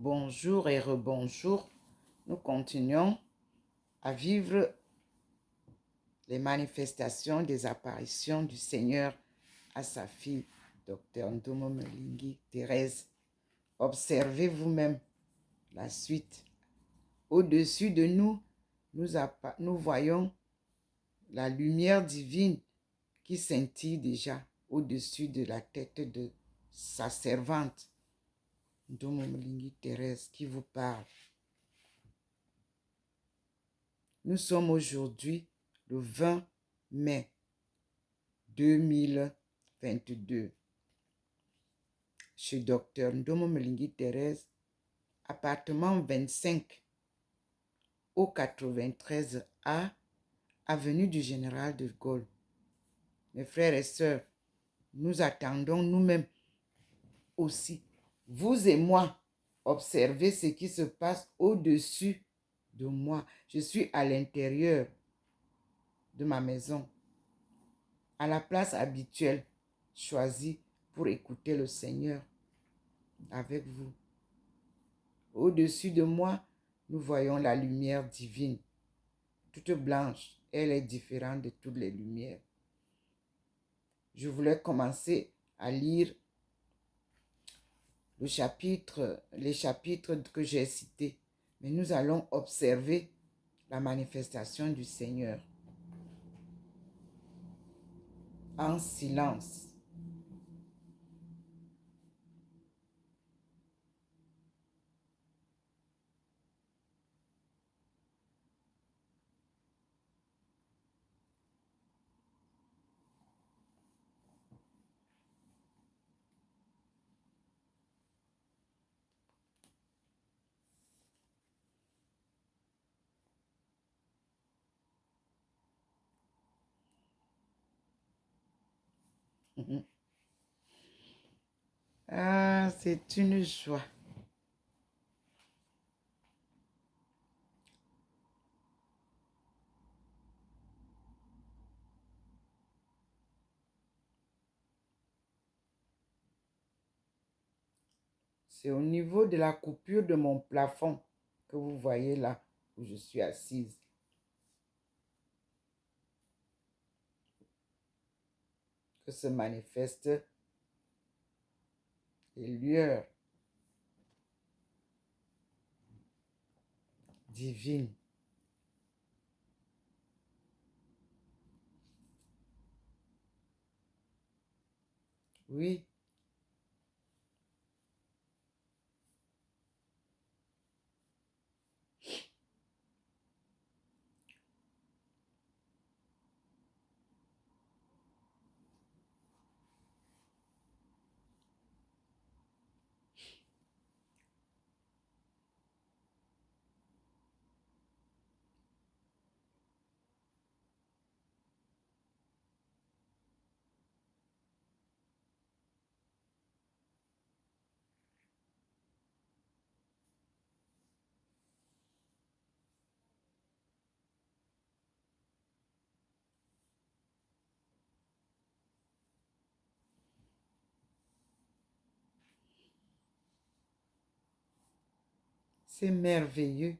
Bonjour et rebonjour. Nous continuons à vivre les manifestations des apparitions du Seigneur à sa fille, Dr Ndomo Mwelingi Thérèse. Observez vous-même la suite. Au-dessus de nous, nous voyons la lumière divine qui scintille déjà au-dessus de la tête de sa servante, Ndomo Mwelingi Thérèse, qui vous parle. Nous sommes aujourd'hui le 20 mai 2022 chez Dr Ndomo Mwelingi Thérèse, appartement 25 au 93A, avenue du Général de Gaulle. Mes frères et sœurs, nous attendons nous-mêmes aussi, vous et moi, observer ce qui se passe au-dessus de moi. Je suis à l'intérieur de ma maison, à la place habituelle choisie pour écouter le Seigneur avec vous. Au-dessus de moi, nous voyons la lumière divine, toute blanche. Elle est différente de toutes les lumières. Je voulais commencer à lire les chapitres que j'ai cités, mais nous allons observer la manifestation du Seigneur en silence. Ah, c'est une joie. C'est au niveau de la coupure de mon plafond que vous voyez là où je suis assise. Que se manifestent les lueurs divines. Oui, c'est merveilleux.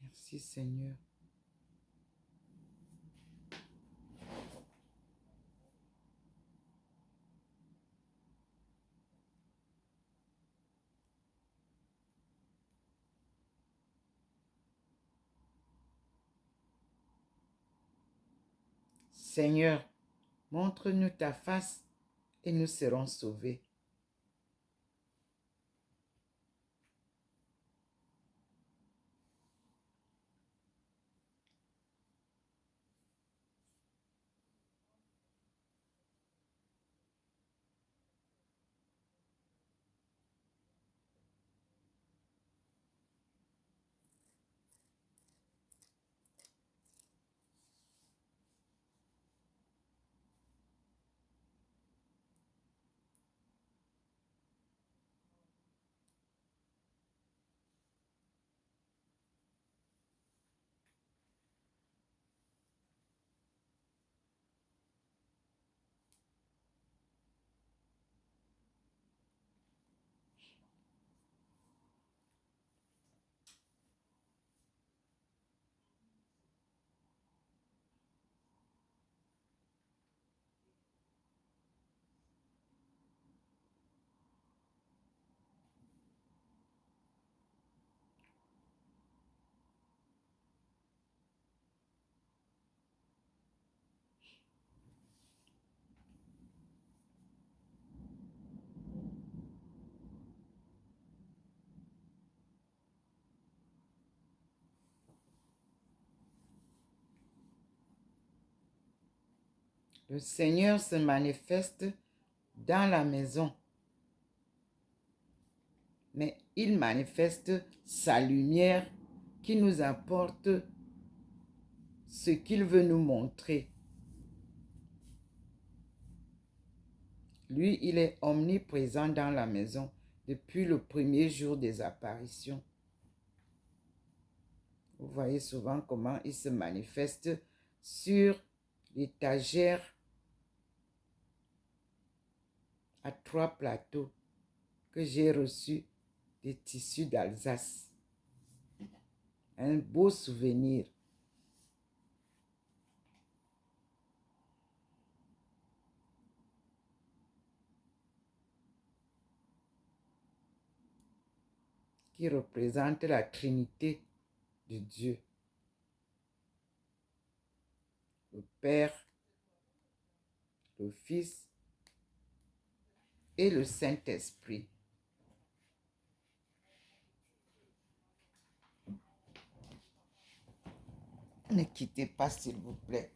Merci Seigneur. Seigneur, montre-nous ta face et nous serons sauvés. Le Seigneur se manifeste dans la maison, mais il manifeste sa lumière qui nous apporte ce qu'il veut nous montrer. Lui, il est omniprésent dans la maison depuis le premier jour des apparitions. Vous voyez souvent comment il se manifeste sur l'étagère à 3 plateaux que j'ai reçus des tissus d'Alsace. Un beau souvenir. Qui représente la Trinité de Dieu. Le Père, le Fils et le Saint-Esprit. Ne quittez pas, s'il vous plaît.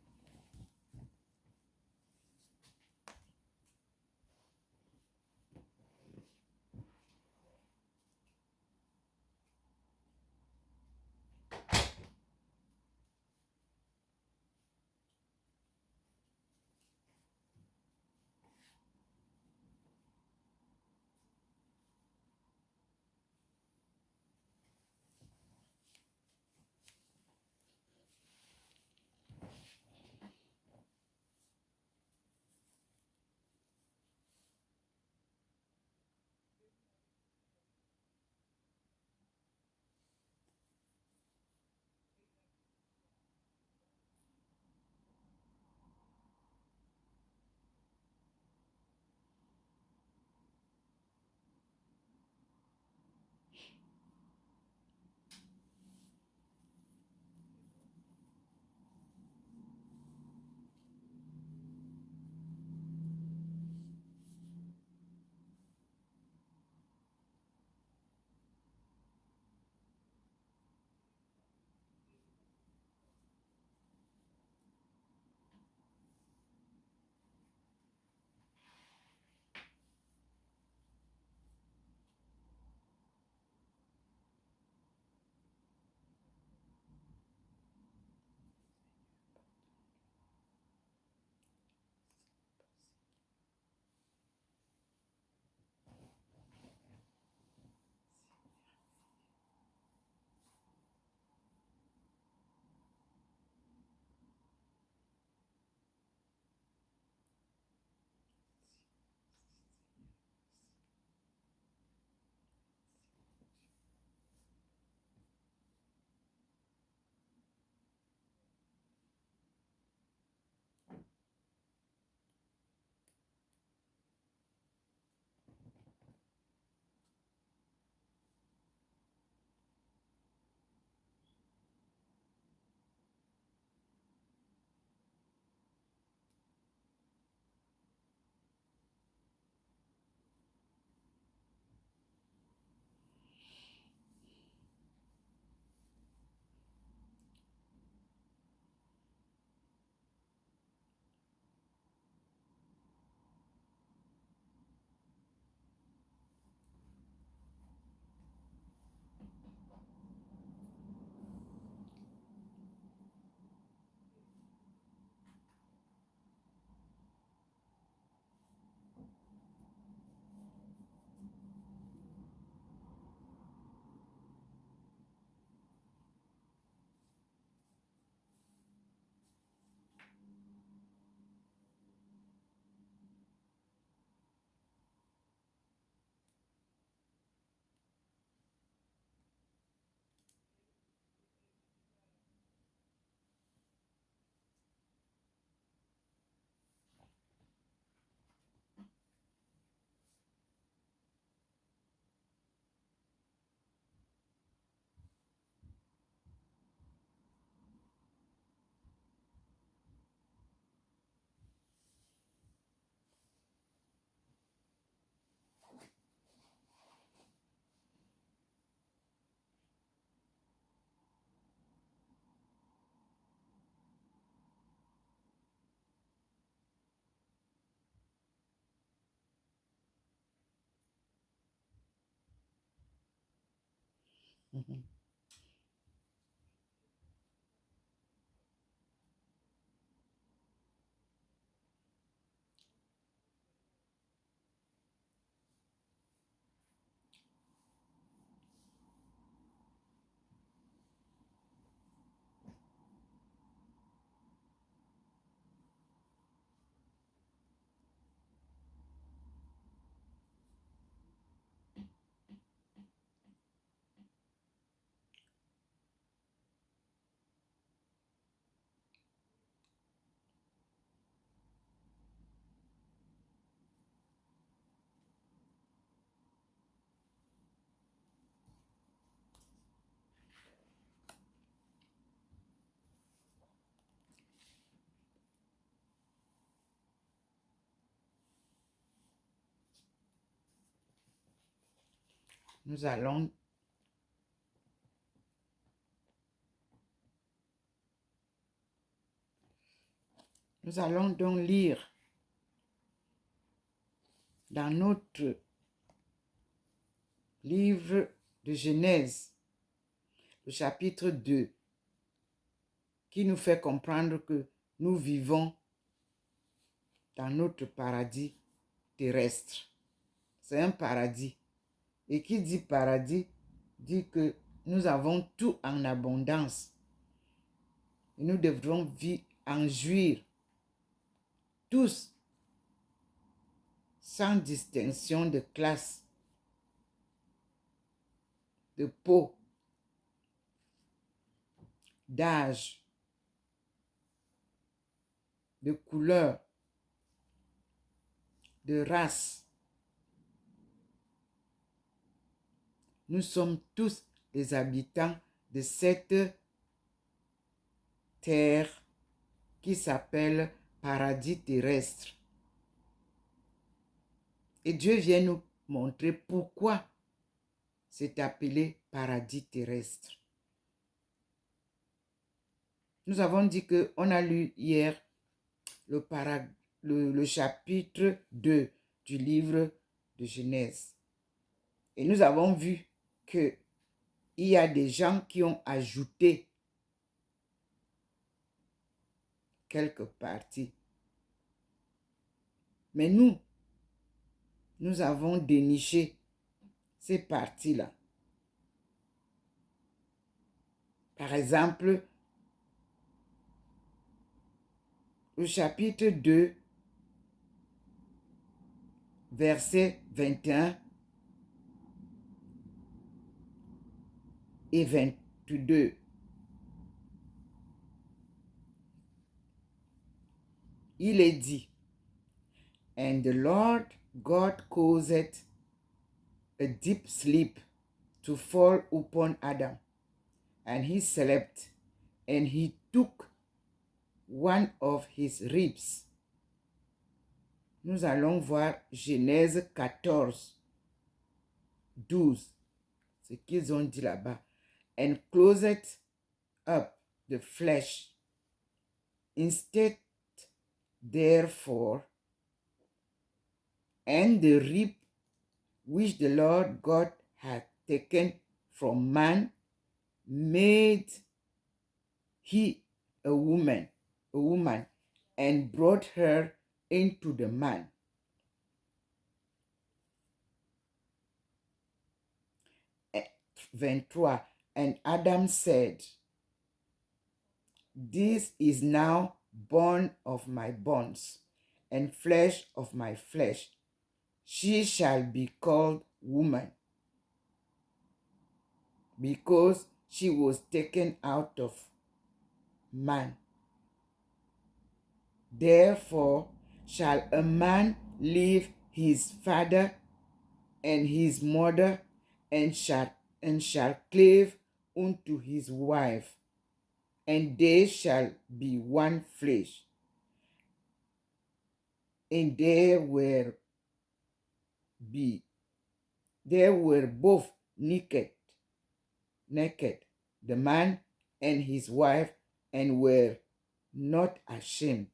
Mhm. Nous allons Nous allons donc lire dans notre livre de Genèse, le chapitre 2, qui nous fait comprendre que nous vivons dans notre paradis terrestre. C'est un paradis. Et qui dit paradis, dit que nous avons tout en abondance. Et nous devrons en jouir tous, sans distinction de classe, de peau, d'âge, de couleur, de race. Nous sommes tous les habitants de cette terre qui s'appelle paradis terrestre. Et Dieu vient nous montrer pourquoi c'est appelé paradis terrestre. Nous avons dit qu'on a lu hier le chapitre 2 du livre de Genèse. Et nous avons vu qu'il y a des gens qui ont ajouté quelques parties. Mais nous avons déniché ces parties-là. Par exemple, le chapitre 2, versets 21 et 22. Il est dit, And the Lord God caused a deep sleep to fall upon Adam, and he slept, and he took one of his ribs. Nous allons voir Genèse 14, 12, ce qu'ils ont dit là-bas. And closed up the flesh. Instead, therefore, and the rib which the Lord God had taken from man, made he a woman, and brought her into the man. Eh, 23. And Adam said, This is now bone of my bones, and flesh of my flesh. She shall be called woman, because she was taken out of man. Therefore shall a man leave his father and his mother, and shall cleave unto his wife, and they shall be one flesh. And they were both naked, the man and his wife, and were not ashamed.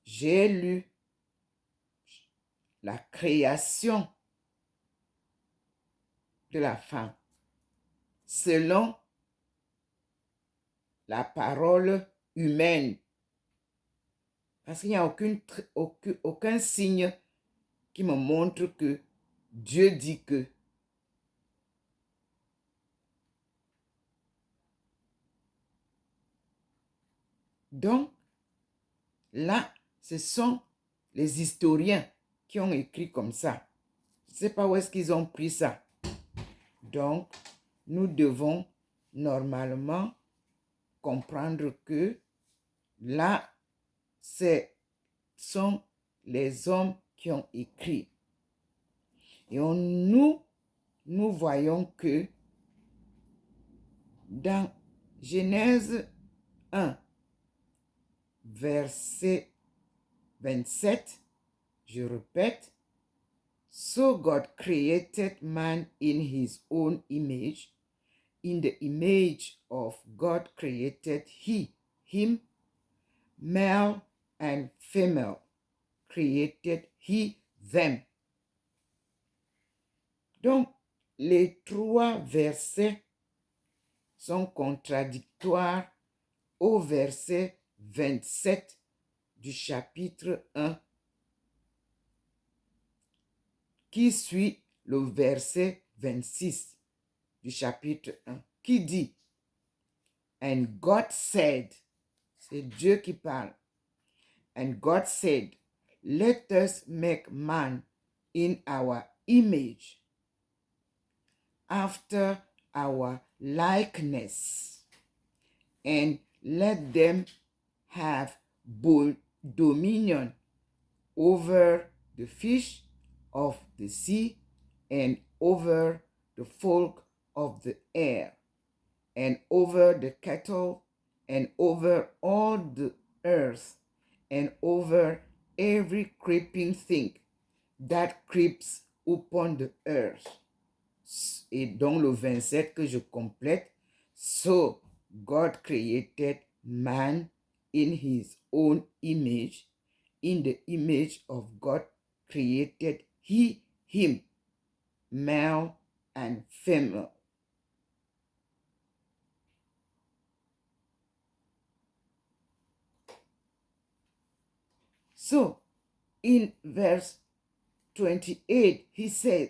J'ai lu la création de la femme. selon la parole humaine. Parce qu'il n'y a aucun signe qui me montre que Dieu dit que. Donc, là, ce sont les historiens qui ont écrit comme ça. Je ne sais pas où est-ce qu'ils ont pris ça. Donc, nous devons normalement comprendre que là, ce sont les hommes qui ont écrit. Et nous voyons que dans Genèse 1, verset 27, je répète, So God created man in his own image. In the image of God created him, male and female created he them. Donc, les trois versets sont contradictoires au verset 27 du chapitre 1 qui suit le verset 26 du chapitre 1 qui dit And God said, c'est Dieu qui parle, And God said, Let us make man in our image, after our likeness, and let them have dominion over the fish of the sea, and over the folk of the air, and over the cattle, and over all the earth, and over every creeping thing that creeps upon the earth. Et dans le 27 que je complète, So God created man in his own image. In the image of God created he him, male and female. So, in verse 28, he said,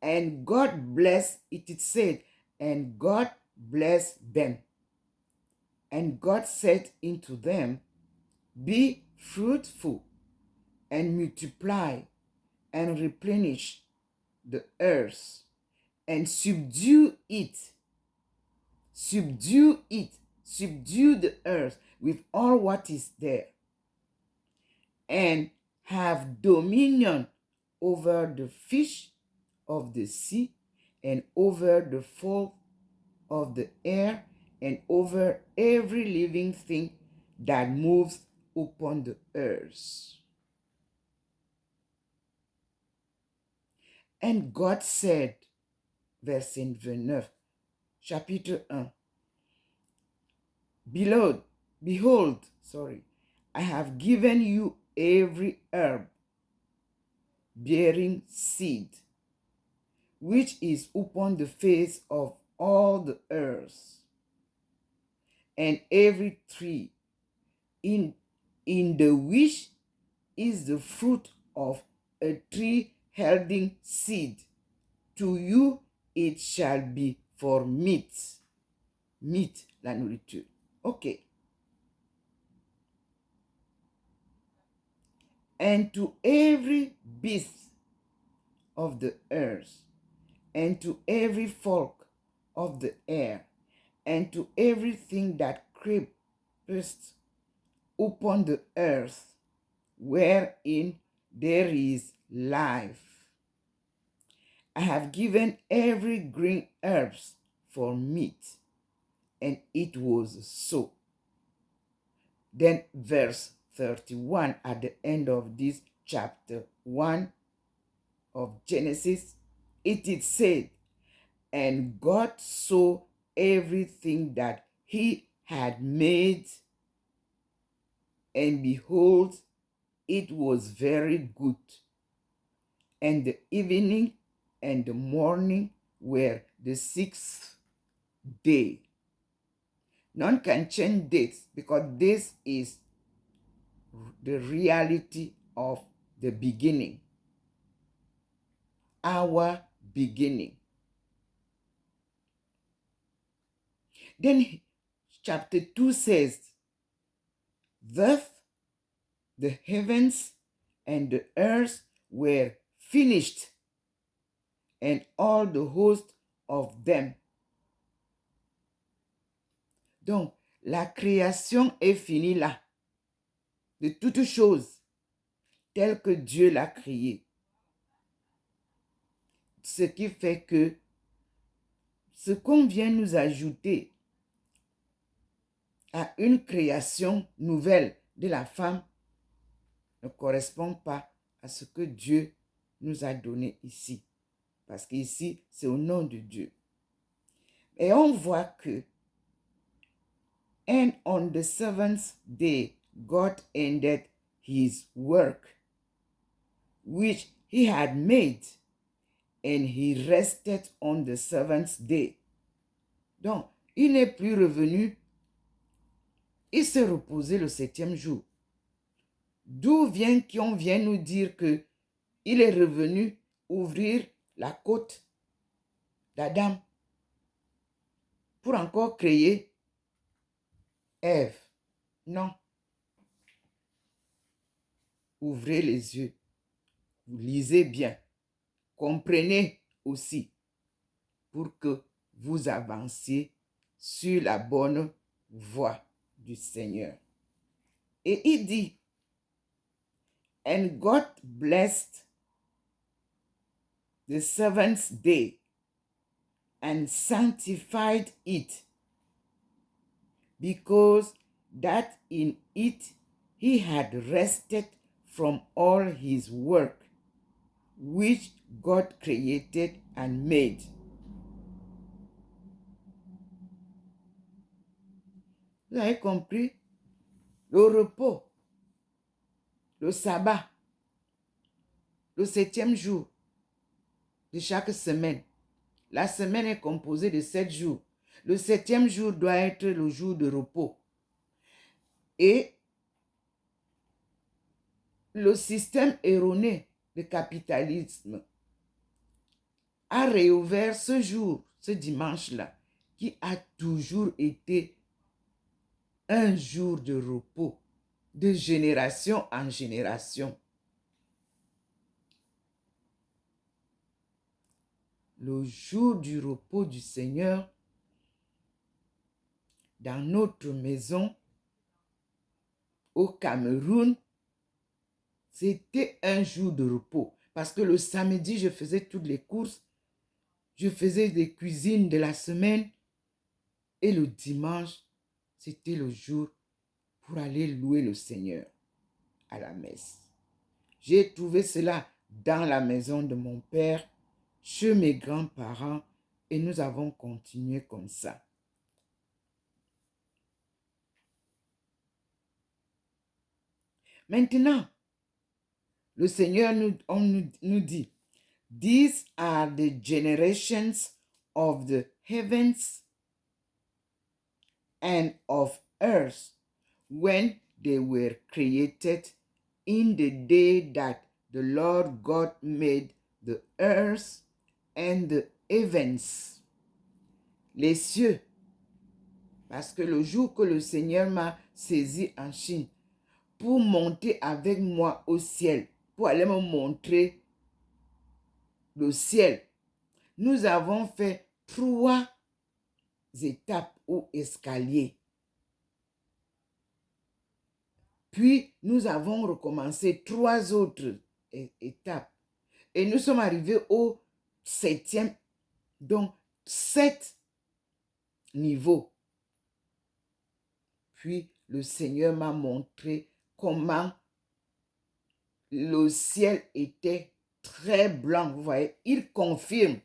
And God blessed, it said, and God blessed them. And God said unto them, Be fruitful, and multiply, and replenish the earth, and subdue it. Subdue it. Subdue the earth with all what is there. And have dominion over the fish of the sea, and over the fowl of the air, and over every living thing that moves upon the earth. And God said, verset 29, chapitre 1, Behold, I have given you every herb bearing seed, which is upon the face of all the earth, and every tree in the which is the fruit of a tree yielding seed. To you it shall be for meat. Meat, la nourriture. Okay. And to every beast of the earth, and to every folk of the air, and to everything that creepeth upon the earth, wherein there is life. I have given every green herbs for meat. And it was so. Then verse 31 at the end of this chapter 1 of Genesis, it is said, And God saw everything that he had made, and behold, it was very good. And the evening and the morning were the sixth day. None can change this because this is the reality of the beginning. Our beginning. Then chapter 2 says, thus the heavens and the earth were finished, and all the host of them. Donc, la création est finie là, de toutes choses telles que Dieu l'a créée. Ce qui fait que ce qu'on vient nous ajouter à une création nouvelle de la femme ne correspond pas à ce que Dieu nous a donné ici. Parce qu'ici, c'est au nom de Dieu. Et on voit que and on the seventh day, God ended his work, which he had made, and he rested on the seventh day. Donc, il n'est plus revenu, il s'est reposé le septième jour. D'où vient qu'on vient nous dire que il est revenu ouvrir la côte d'Adam pour encore créer Ève. Non. Ouvrez les yeux. Vous lisez bien. Comprenez aussi pour que vous avanciez sur la bonne voie du Seigneur. Et il dit, and God blessed the seventh day and sanctified it, because that in it he had rested from all his work, which God created and made. Vous avez compris? Le repos, le sabbat, le septième jour de chaque semaine. La semaine est composée de 7 jours. Le septième jour doit être le jour de repos. Et le système erroné de capitalisme a réouvert ce jour, ce dimanche-là, qui a toujours été un jour de repos, de génération en génération. Le jour du repos du Seigneur, dans notre maison, au Cameroun, c'était un jour de repos. Parce que le samedi, je faisais toutes les courses, je faisais les cuisines de la semaine, et le dimanche, c'était le jour pour aller louer le Seigneur à la messe. J'ai trouvé cela dans la maison de mon père, chez mes grands-parents, et nous avons continué comme ça. Maintenant, le Seigneur nous dit, these are the generations of the heavens and of earth when they were created in the day that the Lord God made the earth and the heavens. Les cieux, parce que le jour que le Seigneur m'a saisi en Chine pour monter avec moi au ciel, pour aller me montrer le ciel, nous avons fait 3 étapes ou escaliers. Puis, nous avons recommencé 3 autres étapes. Et nous sommes arrivés au 7e, donc 7 niveaux. Puis, le Seigneur m'a montré comment le ciel était très blanc. Vous voyez, il confirme.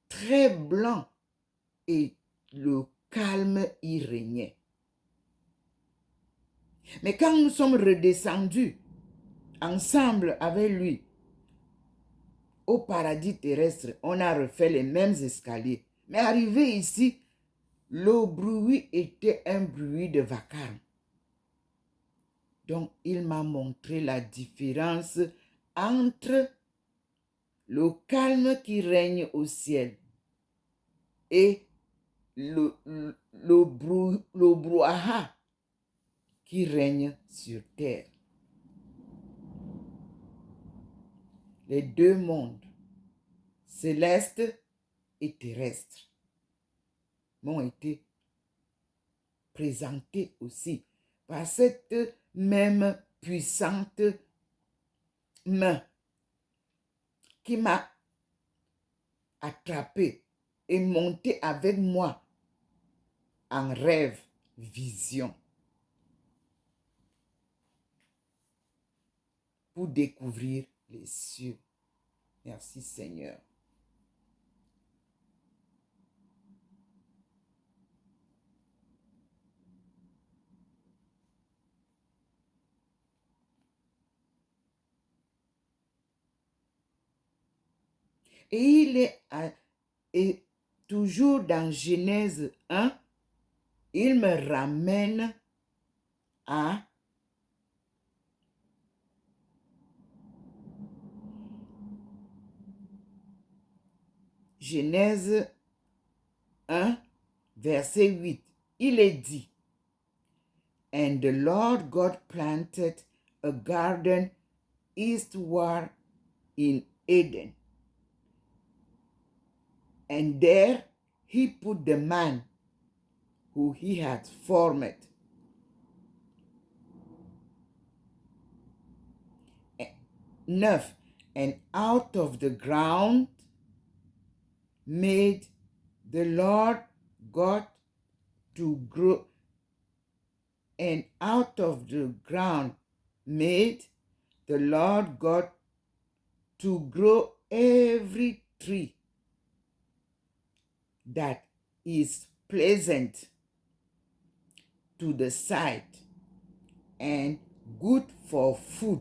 Très blanc. Et le calme y régnait. Mais quand nous sommes redescendus ensemble avec lui au paradis terrestre, on a refait les mêmes escaliers. Mais arrivé ici, le bruit était un bruit de vacarme. Donc, il m'a montré la différence entre le calme qui règne au ciel et le brouhaha qui règne sur terre. Les deux mondes, céleste et terrestre, m'ont été présentés aussi par cette même puissante main qui m'a attrapé et monté avec moi en rêve, vision, pour découvrir les cieux. Merci Seigneur. Et il est toujours dans Genèse 1, il me ramène à Genèse 1, verset 8. Il est dit, And the Lord God planted a garden eastward in Eden. And there he put the man who he had formed. 9. And out of the ground made the Lord God to grow. And out of the ground made the Lord God to grow every tree that is pleasant to the sight and good for food.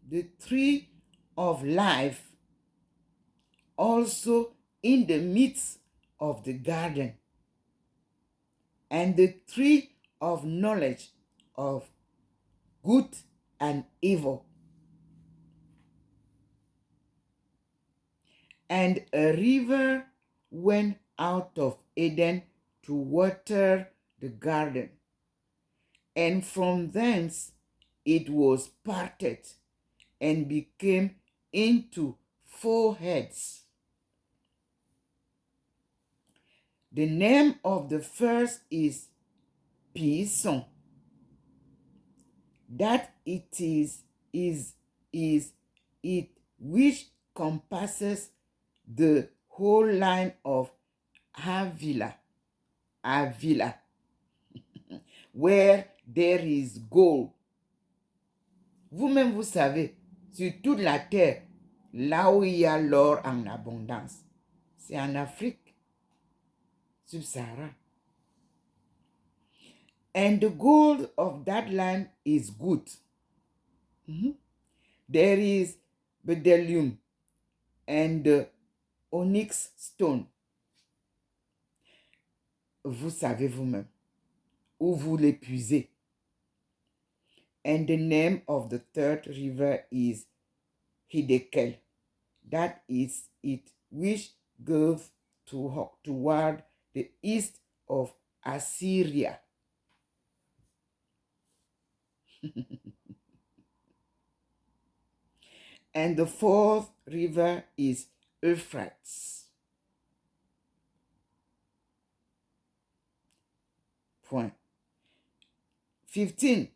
The tree of life also in the midst of the garden, and the tree of knowledge of good and evil. And a river went out of Eden to water the garden, and from thence it was parted and became into 4 heads. The name of the first is Pison. That it is it which compasses the whole line of Avila, where there is gold. Vous-même, vous savez, sur toute la terre, là où il y a l'or en abondance, c'est en Afrique subsaharienne. And the gold of that land is good. There is bdellium and onyx stone. Vous savez vous-même où vous l'épuisez. And the name of the third river is Hiddekel. That is it which goes toward the east of Assyria. And the fourth river is Euphrates. Point. 15.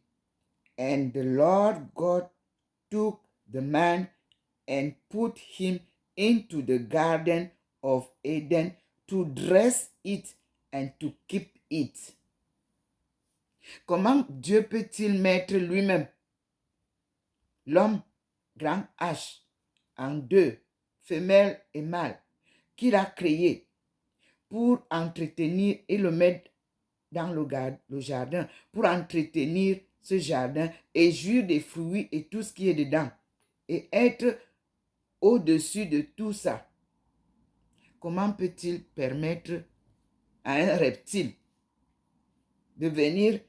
And the Lord God took the man and put him into the garden of Eden to dress it and to keep it. Comment Dieu peut-il mettre lui-même l'homme, grand H, en deux, femelle et mâle, qu'il a créé pour entretenir et le mettre dans le jardin, pour entretenir ce jardin et jouir des fruits et tout ce qui est dedans. et être au-dessus de tout ça, comment peut-il permettre à un reptile de venir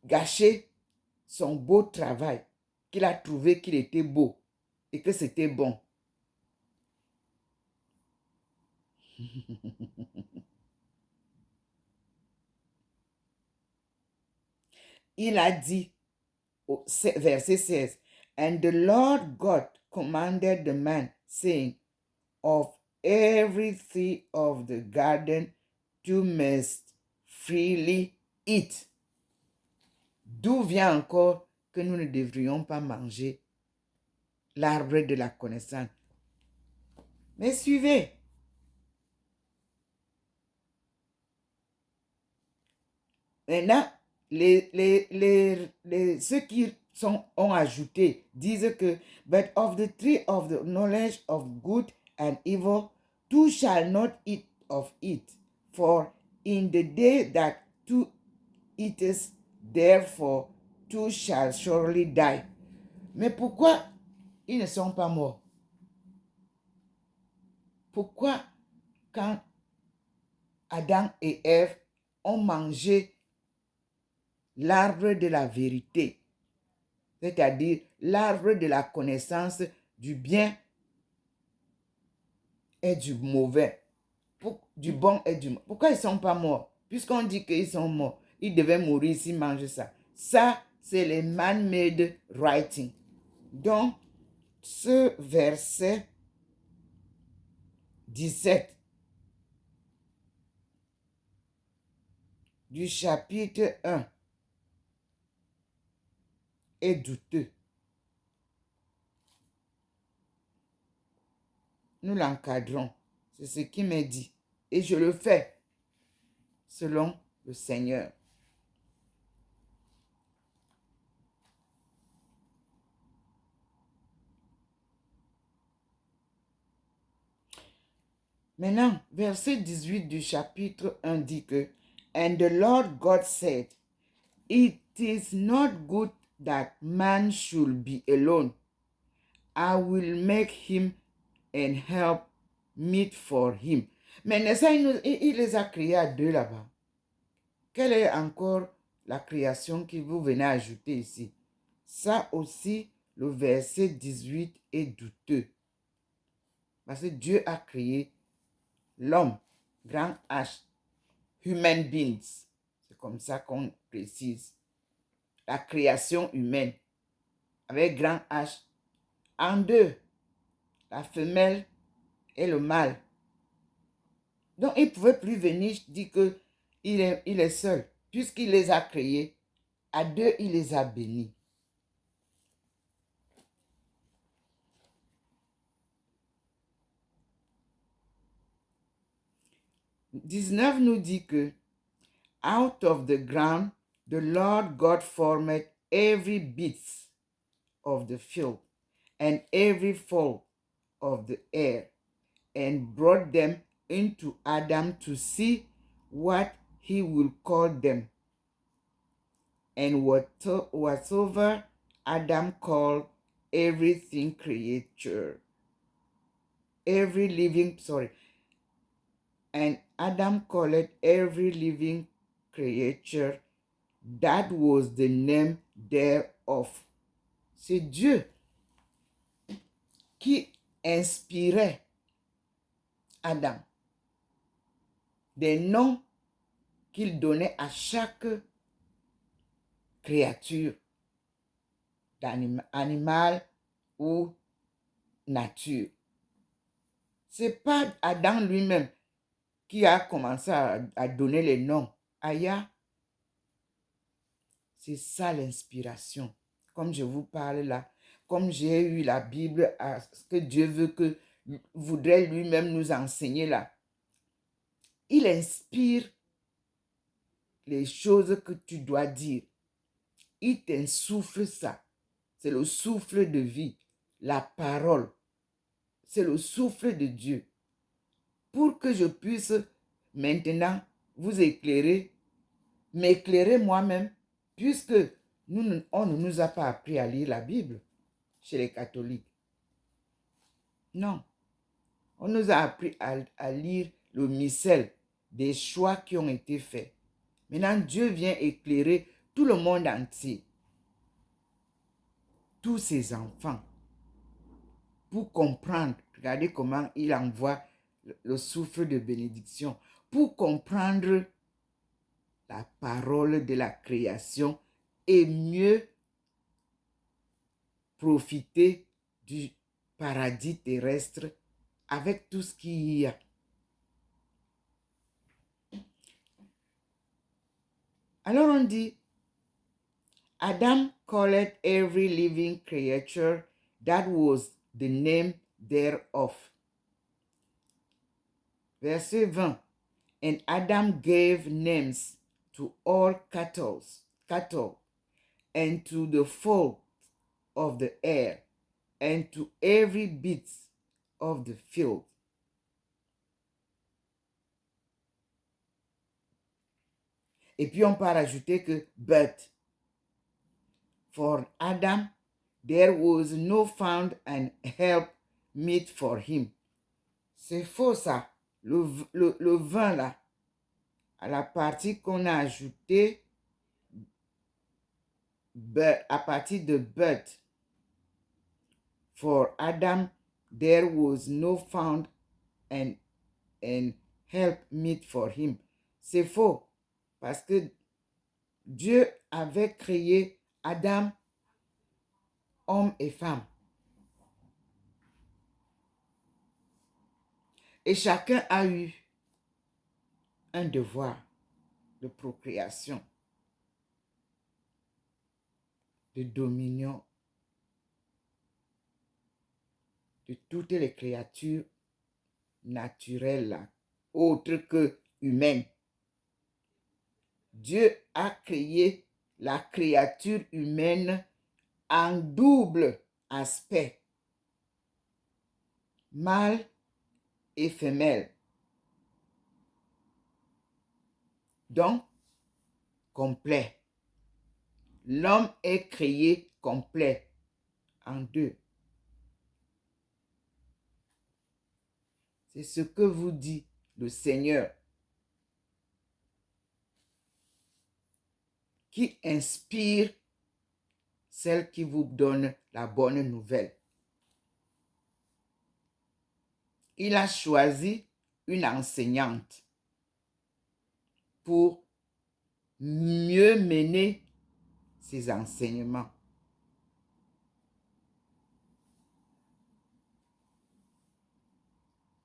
gâcher son beau travail, qu'il a trouvé qu'il était beau et que c'était bon? Il a dit, au verset 16, And the Lord God commanded the man, saying, Of every tree of the garden you must freely eat. D'où vient encore que nous ne devrions pas manger l'arbre de la connaissance? Mais suivez. Maintenant, ceux qui ont ajouté disent que But of the tree of the knowledge of good and evil, thou shalt not eat of it, for in the day that thou eatest, therefore thou shalt surely die. Mais pourquoi ils ne sont pas morts? Pourquoi quand Adam et Ève ont mangé l'arbre de la vérité, c'est-à-dire l'arbre de la connaissance du bien et du mauvais, du bon et du mauvais? Pourquoi ils ne sont pas morts? Puisqu'on dit qu'ils sont morts, ils devaient mourir s'ils mangent ça. Ça, c'est les man-made writing. Donc, ce verset 17 du chapitre 1 est douteux. Nous l'encadrons. C'est ce qui m'est dit. Et je le fais selon le Seigneur. Maintenant, verset 18 du chapitre 1 dit que And the Lord God said, It is not good that man should be alone. I will make him and help meet for him. Mais ça, il les a créés à deux là-bas. Quelle est encore la création que vous venez ajouter ici? Ça aussi, le verset 18 est douteux. Parce que Dieu a créé l'homme, grand H, human beings. C'est comme ça qu'on précise. La création humaine, avec grand H, en deux, la femelle et le mâle. Donc, il ne pouvait plus venir dire qu'il est seul. Puisqu'il les a créés, à deux, il les a bénis. « 19 nous dit que Out of the ground, the Lord God formed every beast of the field and every fowl of the air and brought them into Adam to see what he will call them. And whatsoever Adam called everything creature, and Adam called every living creature, that was the name thereof. C'est Dieu qui inspirait Adam des noms qu'il donnait à chaque créature, animal ou nature. C'est pas Adam lui-même qui a commencé à donner les noms. Aya, c'est ça l'inspiration. Comme je vous parle là, comme j'ai eu la Bible, à ce que Dieu voudrait lui-même nous enseigner là. Il inspire les choses que tu dois dire. Il t'insuffle ça. C'est le souffle de vie, la parole. C'est le souffle de Dieu. Pour que je puisse maintenant vous éclairer, m'éclairer moi-même, puisque on ne nous a pas appris à lire la Bible. chez les catholiques. Non. On nous a appris à lire le missel des choix qui ont été faits. Maintenant, Dieu vient éclairer tout le monde entier, tous ses enfants, pour comprendre. Regardez comment il envoie le souffle de bénédiction, pour comprendre la parole de la création et mieux profiter du paradis terrestre avec tout ce qu'il y a. Alors on dit, Adam called every living creature, that was the name thereof. Verset 20. And Adam gave names to all cattle, and to the fowl of the air, and to every beast of the field. Et puis on peut rajouter que, but for Adam, there was no found an help meet for him. C'est faux ça. Le vin là, à la partie qu'on a ajoutée, à partir de but. For Adam, there was no found an help meet for him. C'est faux. Parce que Dieu avait créé Adam, homme et femme. Et chacun a eu un devoir de procréation, de dominion de toutes les créatures naturelles, autres que humaines. Dieu a créé la créature humaine en double aspect, mâle et femelle. Donc, complet. L'homme est créé complet en deux. C'est ce que vous dit le Seigneur, qui inspire celle qui vous donne la bonne nouvelle. Il a choisi une enseignante pour mieux mener ses enseignements.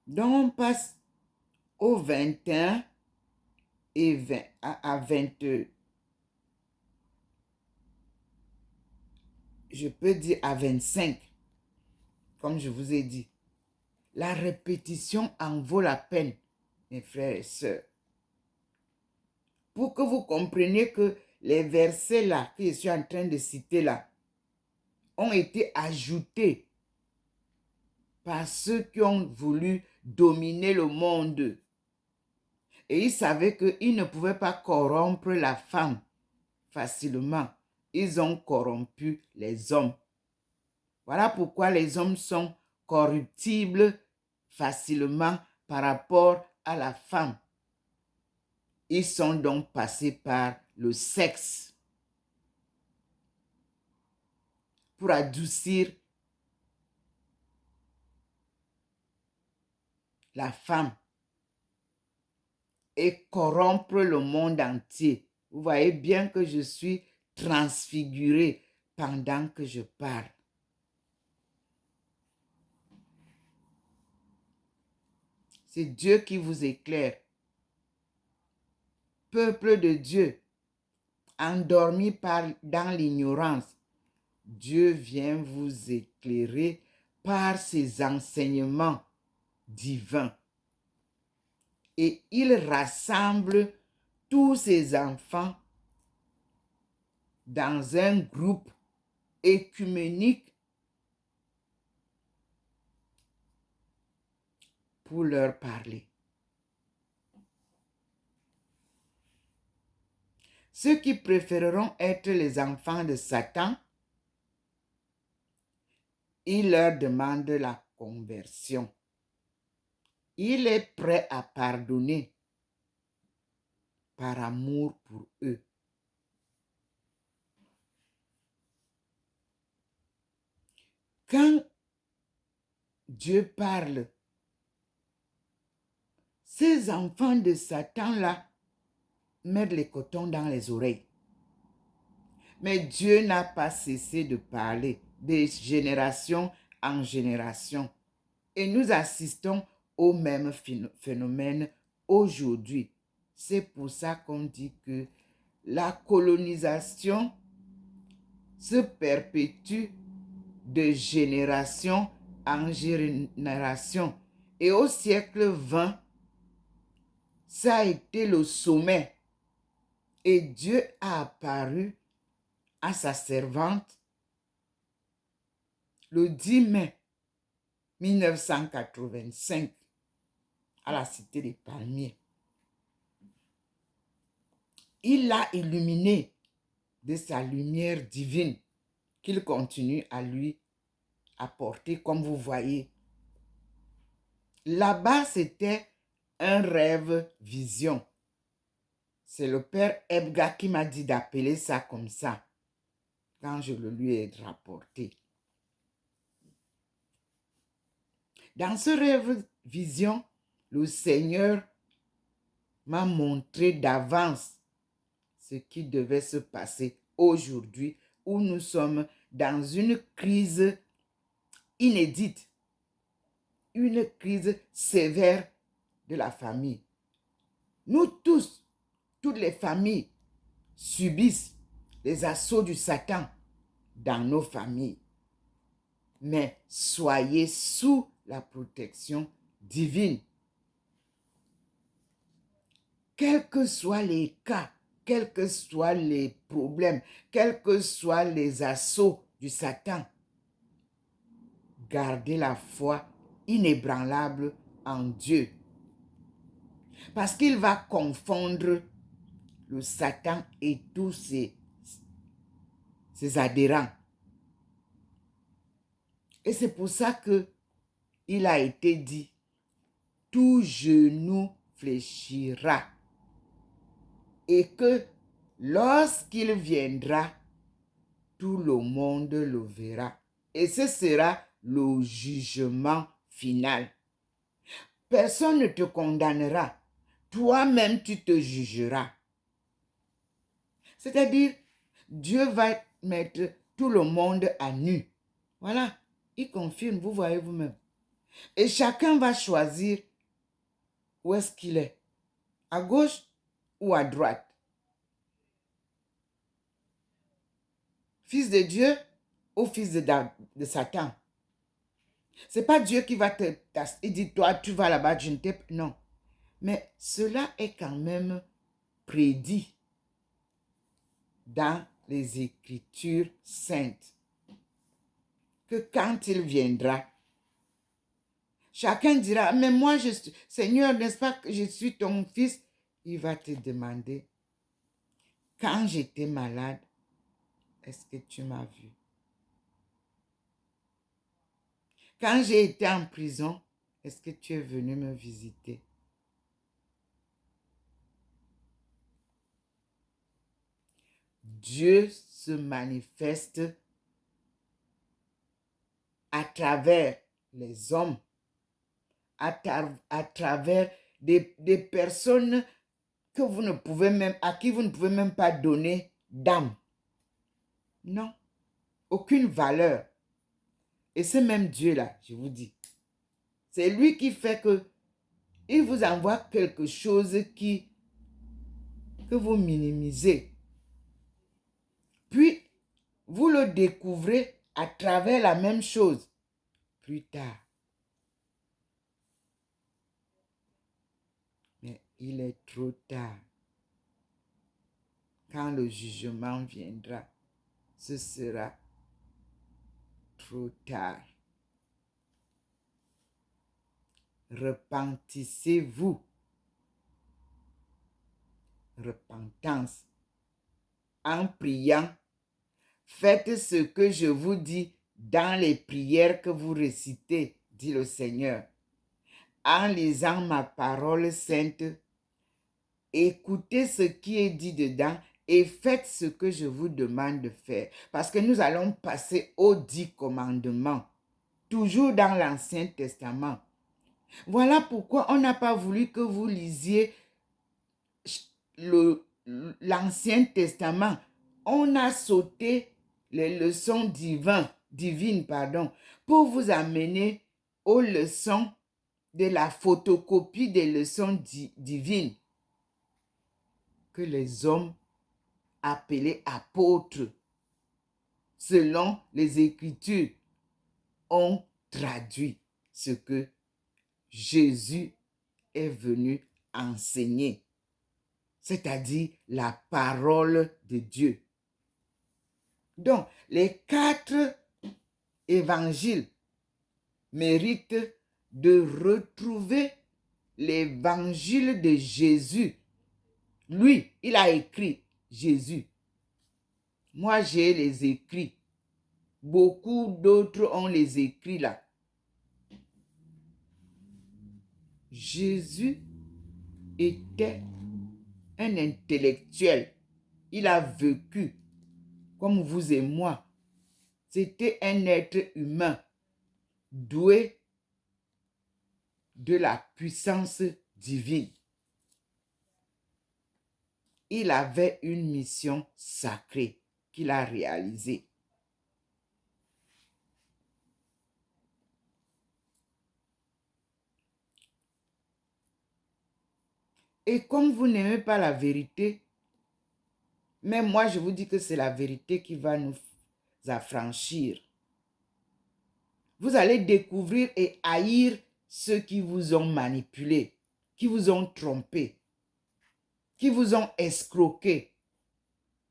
Donc, on passe au 21 et 20, à 22. Je peux dire à 25, comme je vous ai dit. La répétition en vaut la peine, mes frères et sœurs. Pour que vous compreniez que les versets là, que je suis en train de citer là, ont été ajoutés par ceux qui ont voulu dominer le monde. Et ils savaient qu'ils ne pouvaient pas corrompre la femme facilement. Ils ont corrompu les hommes. Voilà pourquoi les hommes sont corruptibles facilement par rapport à la femme. Ils sont donc passés par le sexe pour adoucir la femme et corrompre le monde entier. Vous voyez bien que je suis transfiguré pendant que je parle. C'est Dieu qui vous éclaire. Peuple de Dieu, endormi dans l'ignorance, Dieu vient vous éclairer par ses enseignements divins. Et il rassemble tous ses enfants dans un groupe œcuménique pour leur parler. Ceux qui préféreront être les enfants de Satan il leur demande la conversion. Il est prêt à pardonner par amour pour eux. Quand Dieu parle, ces enfants de Satan-là mettent les cotons dans les oreilles. Mais Dieu n'a pas cessé de parler de génération en génération. Et nous assistons au même phénomène aujourd'hui. C'est pour ça qu'on dit que la colonisation se perpétue de génération en génération. Et au siècle XX, ça a été le sommet. Et Dieu a apparu à sa servante le 10 mai 1985 à la cité des Palmiers. Il l'a illuminé de sa lumière divine qu'il continue à lui apporter, comme vous voyez. Là-bas, c'était un rêve vision. C'est le père Ebga qui m'a dit d'appeler ça comme ça, quand je le lui ai rapporté. Dans ce rêve vision, le Seigneur m'a montré d'avance ce qui devait se passer aujourd'hui, où nous sommes dans une crise inédite, une crise sévère de la famille. Nous tous, toutes les familles subissent les assauts du Satan dans nos familles. Mais soyez sous la protection divine. Quels que soient les cas, quels que soient les problèmes, quels que soient les assauts du Satan, gardez la foi inébranlable en Dieu. Parce qu'il va confondre le Satan et tous ses adhérents. Et c'est pour ça que il a été dit, tout genou fléchira. Et que lorsqu'il viendra, tout le monde le verra. Et ce sera le jugement final. Personne ne te condamnera. Toi-même, tu te jugeras. C'est-à-dire, Dieu va mettre tout le monde à nu. Voilà, il confirme, vous voyez vous-même. Et chacun va choisir où est-ce qu'il est. À gauche ou à droite. Fils de Dieu ou fils de Satan. Ce n'est pas Dieu qui va te dire, toi, tu vas là-bas, je ne t'ai pas. Non. Mais cela est quand même prédit dans les Écritures saintes. Que quand il viendra, chacun dira, mais moi, Seigneur, n'est-ce pas que je suis ton fils? Il va te demander, quand j'étais malade, est-ce que tu m'as vu? Quand j'ai été en prison, est-ce que tu es venu me visiter? Dieu se manifeste à travers les hommes, à travers des personnes que vous ne pouvez même, à qui vous ne pouvez même pas donner d'âme. Non, aucune valeur. Et c'est même Dieu-là, je vous dis. C'est lui qui fait que il vous envoie quelque chose que vous minimisez. Puis, vous le découvrez à travers la même chose plus tard. Mais il est trop tard. Quand le jugement viendra, ce sera trop tard. Repentissez-vous. Repentance. En priant, faites ce que je vous dis dans les prières que vous récitez, dit le Seigneur, en lisant ma parole sainte, écoutez ce qui est dit dedans et faites ce que je vous demande de faire. Parce que nous allons passer aux 10 commandements, toujours dans l'Ancien Testament. Voilà pourquoi on n'a pas voulu que vous lisiez l'Ancien Testament. On a sauté les leçons divines, pour vous amener aux leçons de la photocopie des leçons divines que les hommes appelés apôtres, selon les Écritures, ont traduit ce que Jésus est venu enseigner, c'est-à-dire la parole de Dieu. Donc, les 4 évangiles méritent de retrouver l'évangile de Jésus. Lui, il a écrit Jésus. Moi, j'ai les écrits. Beaucoup d'autres ont les écrits là. Jésus était un intellectuel. Il a vécu comme vous et moi. C'était un être humain doué de la puissance divine. Il avait une mission sacrée qu'il a réalisée. Et comme vous n'aimez pas la vérité, mais moi je vous dis que c'est la vérité qui va nous affranchir. Vous allez découvrir et haïr ceux qui vous ont manipulé, qui vous ont trompé, qui vous ont escroqué,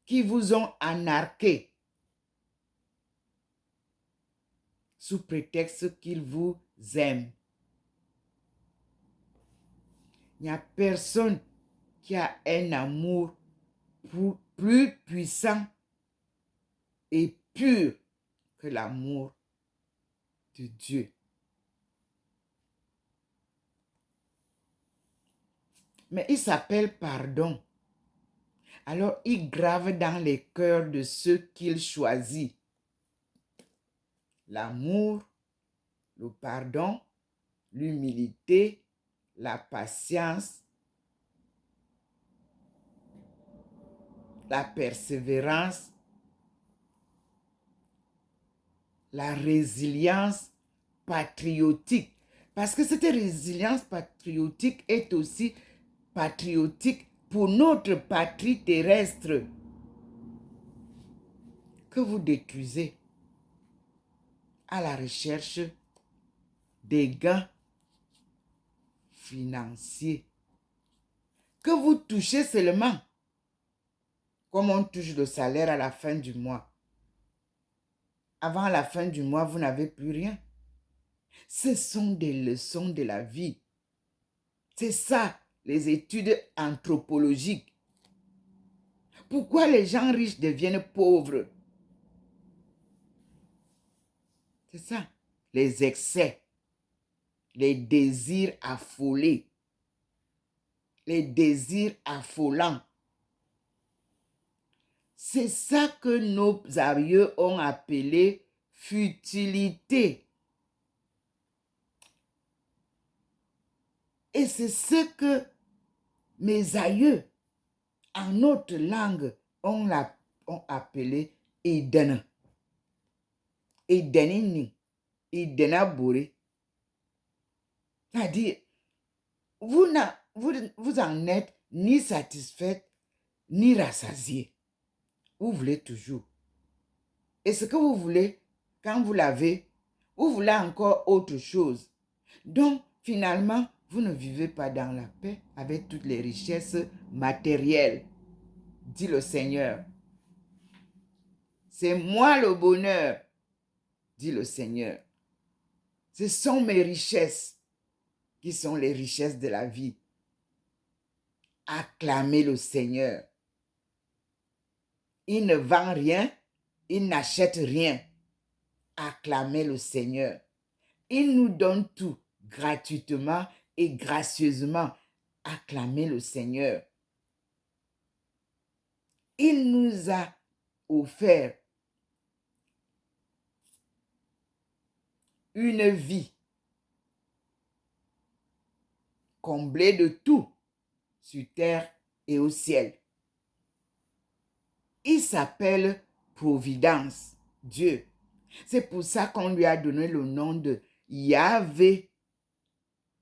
qui vous ont anarqué, sous prétexte qu'ils vous aiment. Il n'y a personne qui a un amour plus puissant et pur que l'amour de Dieu. Mais il s'appelle pardon. Alors il grave dans les cœurs de ceux qu'il choisit l'amour, le pardon, l'humilité, la patience, la persévérance, la résilience patriotique. Parce que cette résilience patriotique est aussi patriotique pour notre patrie terrestre que vous détruisez à la recherche des gains financiers que vous touchez seulement comme on touche le salaire à la fin du mois. Avant la fin du mois, vous n'avez plus rien. Ce sont des leçons de la vie. C'est ça, les études anthropologiques. Pourquoi les gens riches deviennent pauvres? C'est ça, les excès, les désirs affolés, les désirs affolants. C'est ça que nos aïeux ont appelé futilité. Et c'est ce que mes aïeux, en notre langue, ont appelé Eden. Edenini, Edenabore. C'est-à-dire, vous en êtes ni satisfait, ni rassasié. Vous voulez toujours. Et ce que vous voulez, quand vous l'avez, vous voulez encore autre chose. Donc, finalement, vous ne vivez pas dans la paix avec toutes les richesses matérielles, dit le Seigneur. C'est moi le bonheur, dit le Seigneur. Ce sont mes richesses qui sont les richesses de la vie. Acclamez le Seigneur. Il ne vend rien, il n'achète rien. Acclamez le Seigneur. Il nous donne tout gratuitement et gracieusement. Acclamez le Seigneur. Il nous a offert une vie comblée de tout sur terre et au ciel. Il s'appelle Providence, Dieu. C'est pour ça qu'on lui a donné le nom de Yahvé.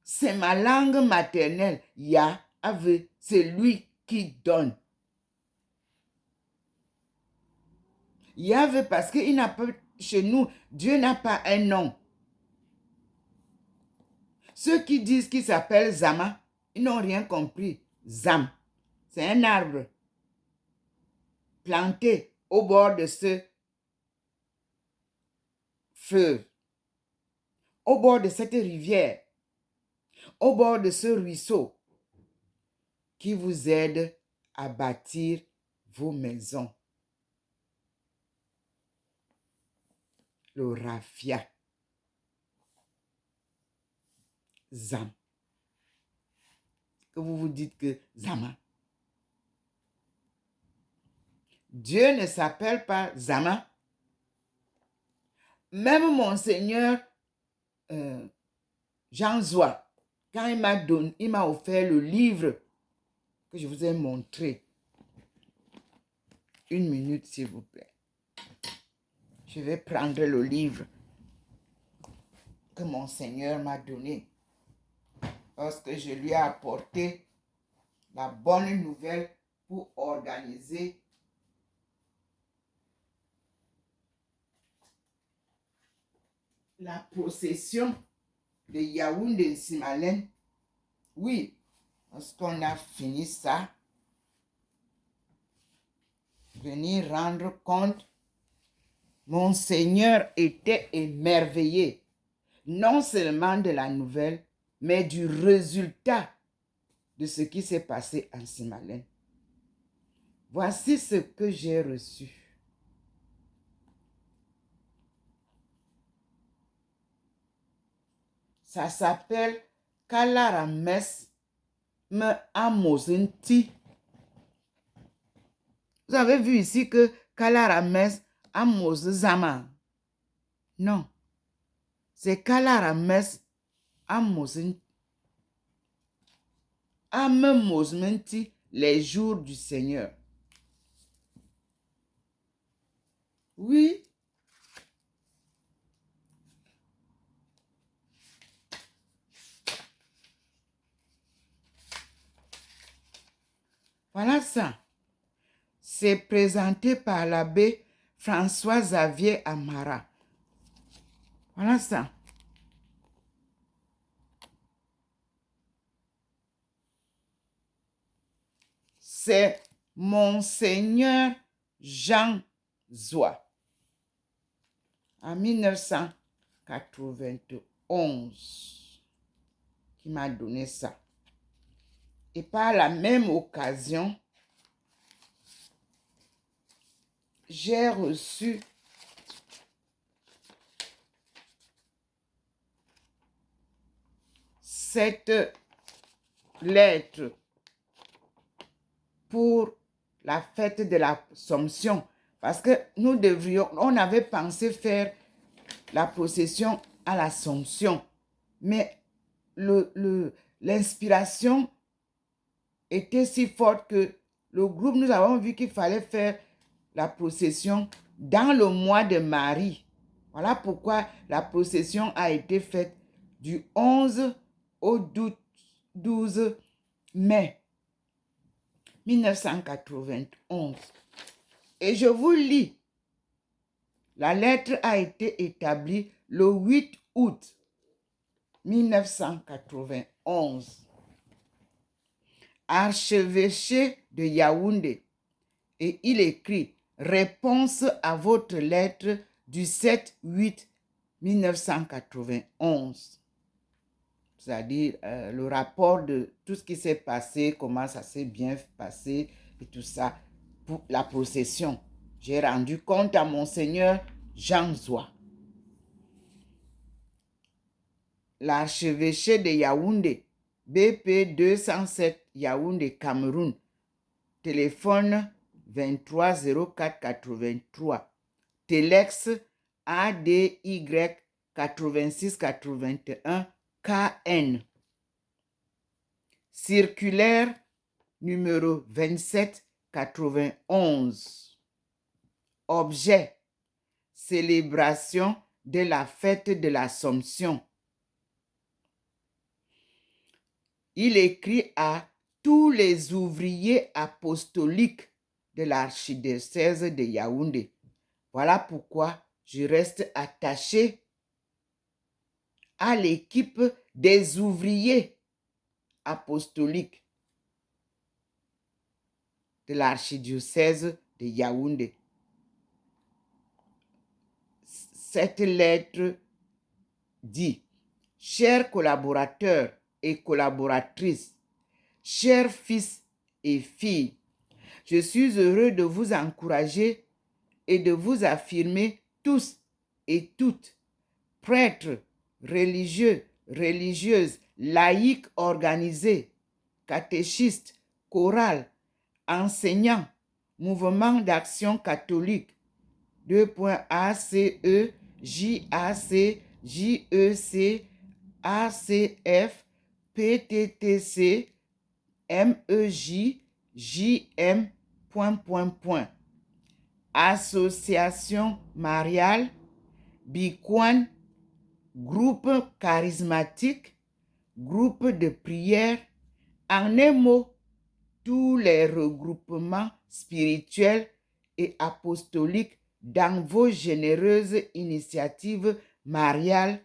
C'est ma langue maternelle. Yahvé, c'est lui qui donne. Yahvé, parce qu'il n'a pas, chez nous, Dieu n'a pas un nom. Ceux qui disent qu'il s'appelle Zama, ils n'ont rien compris. Zam, c'est un arbre planté au bord de ce fleuve, au bord de cette rivière, au bord de ce ruisseau qui vous aide à bâtir vos maisons. Le raffia. Zam. Que vous vous dites que Zama. Dieu ne s'appelle pas Zama. Même Monseigneur Jean Zoua, quand il m'a offert le livre que je vous ai montré. Une minute, s'il vous plaît. Je vais prendre le livre que Monseigneur m'a donné lorsque je lui ai apporté la bonne nouvelle pour organiser la procession de Yaoundé-Simalène. Oui, lorsqu'on a fini ça, venir rendre compte, Monseigneur était émerveillé, non seulement de la nouvelle, mais du résultat de ce qui s'est passé en Simalène. Voici ce que j'ai reçu. Ça s'appelle Kalarames me Amosinti. Vous avez vu ici que Kalarames Amozama. Non. C'est Kalarames Amosinti. Amemosmenti, les jours du Seigneur. Oui. Voilà ça. C'est présenté par l'abbé François-Xavier Amara. Voilà ça. C'est Monseigneur Jean Zoua. En 1991, qui m'a donné ça. Et par la même occasion, j'ai reçu cette lettre pour la fête de l'Assomption. Parce que nous devrions, on avait pensé faire la procession à l'Assomption. Mais l'inspiration était si forte que le groupe, nous avons vu qu'il fallait faire la procession dans le mois de Marie. Voilà pourquoi la procession a été faite du 11 au 12 mai 1991. Et je vous lis. La lettre a été établie le 8 août 1991. Archevêché de Yaoundé. Et il écrit « Réponse à votre lettre du 7-8-1991 ». C'est-à-dire le rapport de tout ce qui s'est passé, comment ça s'est bien passé et tout ça pour la procession. J'ai rendu compte à Monseigneur Jean Zoua. l'archevêché de Yaoundé, BP 207 Yaoundé, Cameroun. Téléphone 23 04 83. Telex ADY 86 81 KN. Circulaire numéro 27 91. Objet: célébration de la fête de l'Assomption. Il écrit à tous les ouvriers apostoliques de l'archidiocèse de Yaoundé. Voilà pourquoi je reste attaché à l'équipe des ouvriers apostoliques de l'archidiocèse de Yaoundé. Cette lettre dit: chers collaborateurs et collaboratrices, chers fils et filles, je suis heureux de vous encourager et de vous affirmer tous et toutes, prêtres, religieux, religieuses, laïcs organisés, catéchistes, chorales, enseignants, mouvement d'action catholique, ACE, JAC, JEC, ACF, PTTC, MEJ, JM, ... Association mariale, Bikwan, groupe charismatique, groupe de prière, en un mot, tous les regroupements spirituels et apostoliques dans vos généreuses initiatives mariales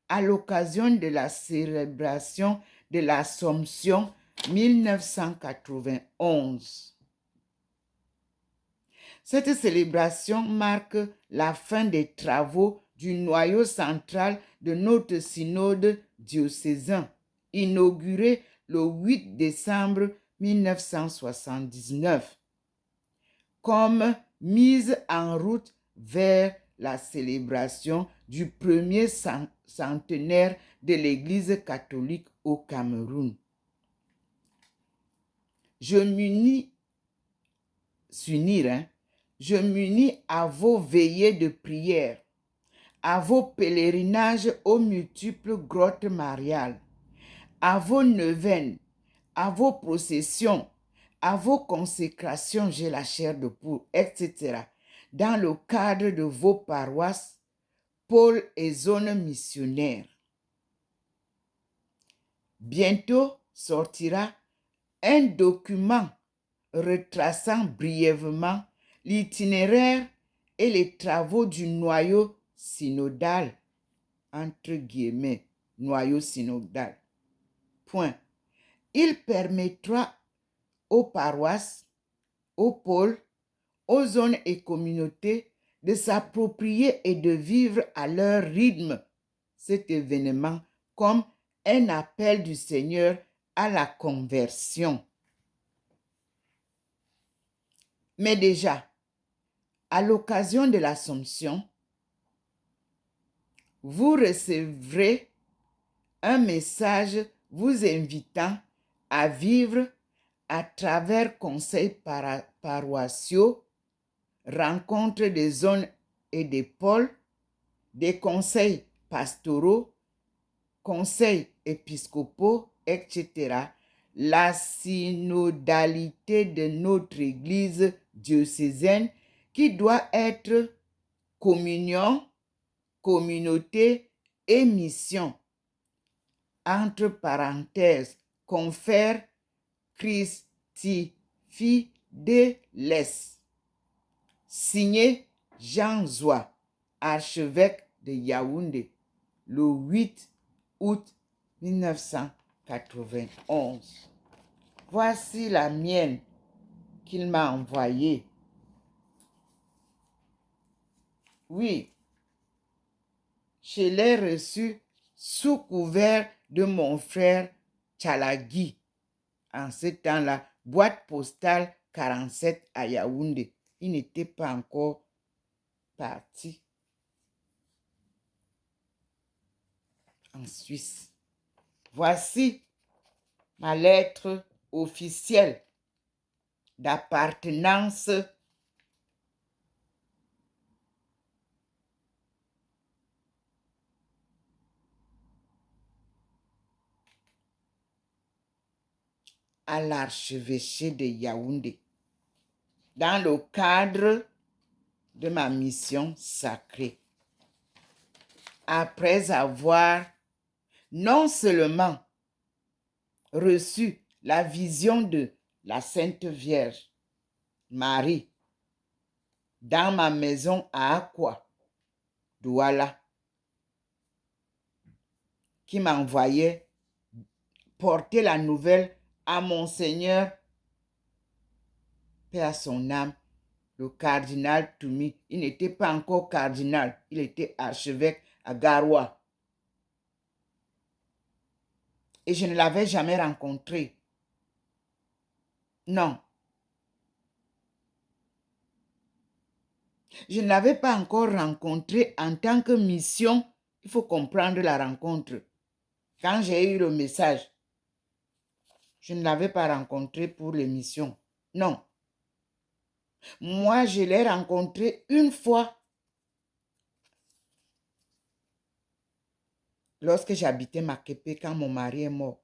à l'occasion de la célébration de l'Assomption 1991. Cette célébration marque la fin des travaux du noyau central de notre synode diocésain, inauguré le 8 décembre 1979, comme mise en route vers la célébration du premier centenaire de l'Église catholique au Cameroun. Je m'unis à vos veillées de prière, à vos pèlerinages aux multiples grottes mariales, à vos neuvaines, à vos processions, à vos consécrations, j'ai la chair de poule, etc., dans le cadre de vos paroisses, pôles et zones missionnaires. Bientôt sortira un document retraçant brièvement l'itinéraire et les travaux du noyau synodal, entre guillemets, noyau synodal. Point. Il permettra aux paroisses, aux pôles, aux zones et communautés de s'approprier et de vivre à leur rythme cet événement comme un appel du Seigneur à la conversion. Mais déjà, à l'occasion de l'Assomption, vous recevrez un message vous invitant à vivre à travers conseils paroissiaux, rencontres des zones et des pôles, des conseils pastoraux, conseils épiscopaux, etc., la synodalité de notre Église diocésaine qui doit être communion, communauté et mission. Entre parenthèses, confère Christi Fideles. Signé Jean Zoua, archevêque de Yaoundé, le 8 août 1991. Voici la mienne qu'il m'a envoyée. Oui, je l'ai reçue sous couvert de mon frère Tchalagui. En ce temps-là, boîte postale 47 à Yaoundé. Il n'était pas encore parti. en Suisse. Voici ma lettre officielle d'appartenance à l'archevêché de Yaoundé dans le cadre de ma mission sacrée. Après avoir non seulement reçu la vision de la Sainte Vierge Marie dans ma maison à Akwa, Douala, qui m'envoyait porter la nouvelle à Monseigneur, paix à son âme, le cardinal Toumi. Il n'était pas encore cardinal, il était archevêque à Garoua. Et je ne l'avais jamais rencontré. Non. Je ne l'avais pas encore rencontré en tant que mission. Il faut comprendre la rencontre. Quand j'ai eu le message, je ne l'avais pas rencontré pour les missions. Non. Moi, je l'ai rencontré une fois lorsque j'habitais Makepe quand mon mari est mort.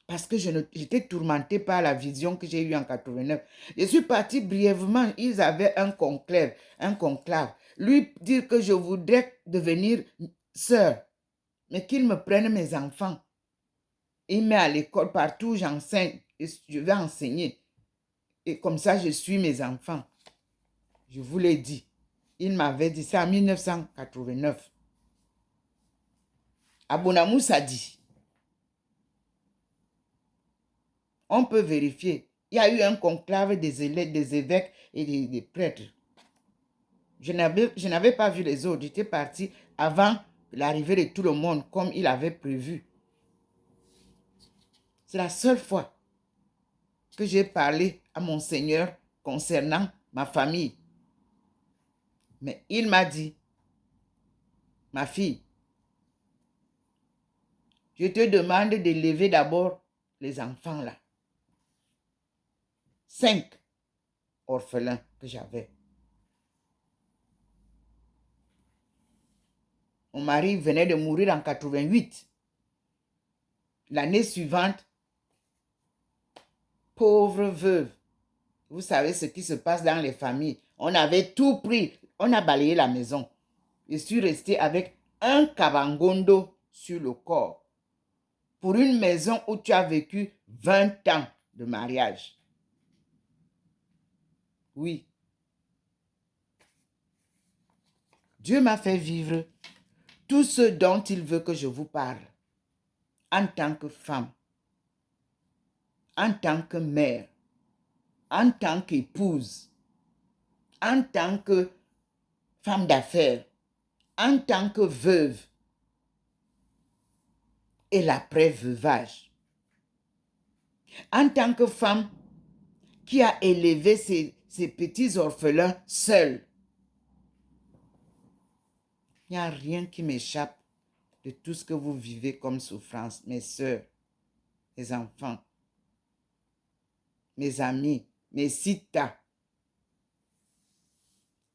Parce que j'étais tourmentée par la vision que j'ai eue en 89. Je suis partie brièvement. Ils avaient un conclave. Lui dire que je voudrais devenir sœur, mais qu'il me prenne mes enfants. Il met à l'école, partout où j'enseigne, je vais enseigner. Et comme ça, je suis mes enfants. Je vous l'ai dit. Il m'avait dit ça en 1989. Abonamou a dit. On peut vérifier. Il y a eu un conclave des évêques et des prêtres. Je n'avais pas vu les autres. J'étais parti avant l'arrivée de tout le monde, comme il avait prévu. C'est la seule fois que j'ai parlé à mon Seigneur concernant ma famille. Mais il m'a dit, ma fille, je te demande d'élever d'abord les enfants là. 5 orphelins que j'avais. Mon mari venait de mourir en 88. L'année suivante, pauvre veuve. Vous savez ce qui se passe dans les familles. On avait tout pris. On a balayé la maison. Je suis restée avec un kabangondo sur le corps. Pour une maison où tu as vécu 20 ans de mariage. Oui. Dieu m'a fait vivre tout ce dont il veut que je vous parle. En tant que femme. En tant que mère. En tant qu'épouse. En tant que femme d'affaires. En tant que veuve. Et l'après-veuvage. En tant que femme qui a élevé ses petits orphelins seule. Il n'y a rien qui m'échappe de tout ce que vous vivez comme souffrance, mes soeurs, mes enfants, mes amis, mes citas.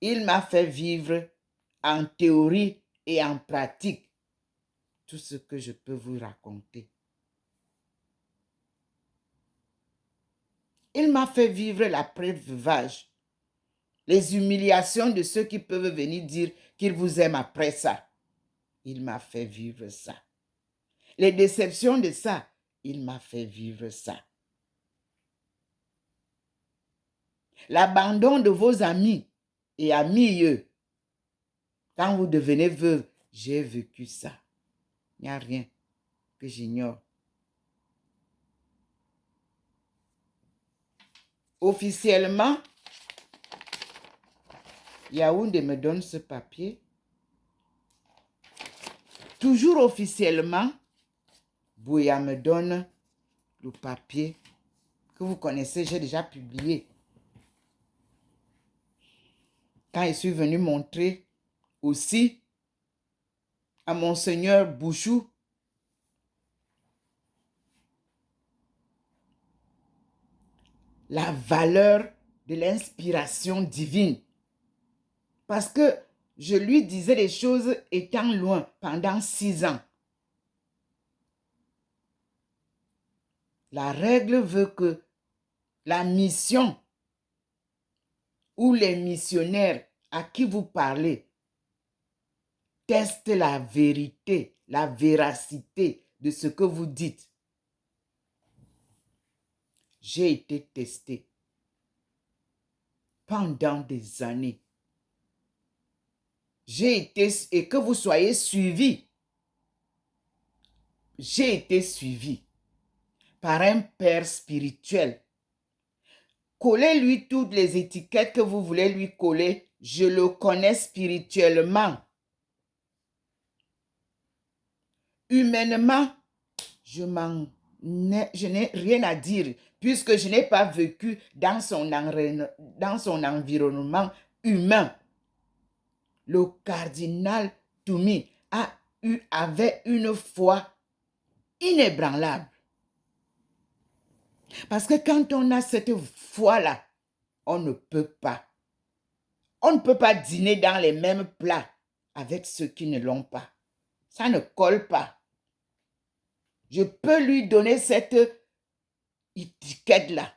Il m'a fait vivre en théorie et en pratique tout ce que je peux vous raconter. Il m'a fait vivre l'après-veuvage, les humiliations de ceux qui peuvent venir dire qu'ils vous aiment après ça. Il m'a fait vivre ça. Les déceptions de ça, il m'a fait vivre ça. L'abandon de vos amis et amis, quand vous devenez veuve, j'ai vécu ça. Il n'y a rien que j'ignore. Officiellement, Yaoundé me donne ce papier. Toujours officiellement, Bouya me donne le papier que vous connaissez, j'ai déjà publié. Quand je suis venu montrer aussi à Monseigneur Bouchou, la valeur de l'inspiration divine. Parce que je lui disais les choses étant loin pendant 6 ans. La règle veut que la mission ou les missionnaires à qui vous parlez testent la vérité, la véracité de ce que vous dites. J'ai été testé pendant des années. J'ai été, et que vous soyez suivi, j'ai été suivi par un père spirituel. Collez-lui toutes les étiquettes que vous voulez lui coller. Je le connais spirituellement. Humainement, je n'ai rien à dire puisque je n'ai pas vécu dans son environnement humain. Le cardinal Toumi avait une foi inébranlable. Parce que quand on a cette foi-là, on ne peut pas. On ne peut pas dîner dans les mêmes plats avec ceux qui ne l'ont pas. Ça ne colle pas. Je peux lui donner cette étiquette-là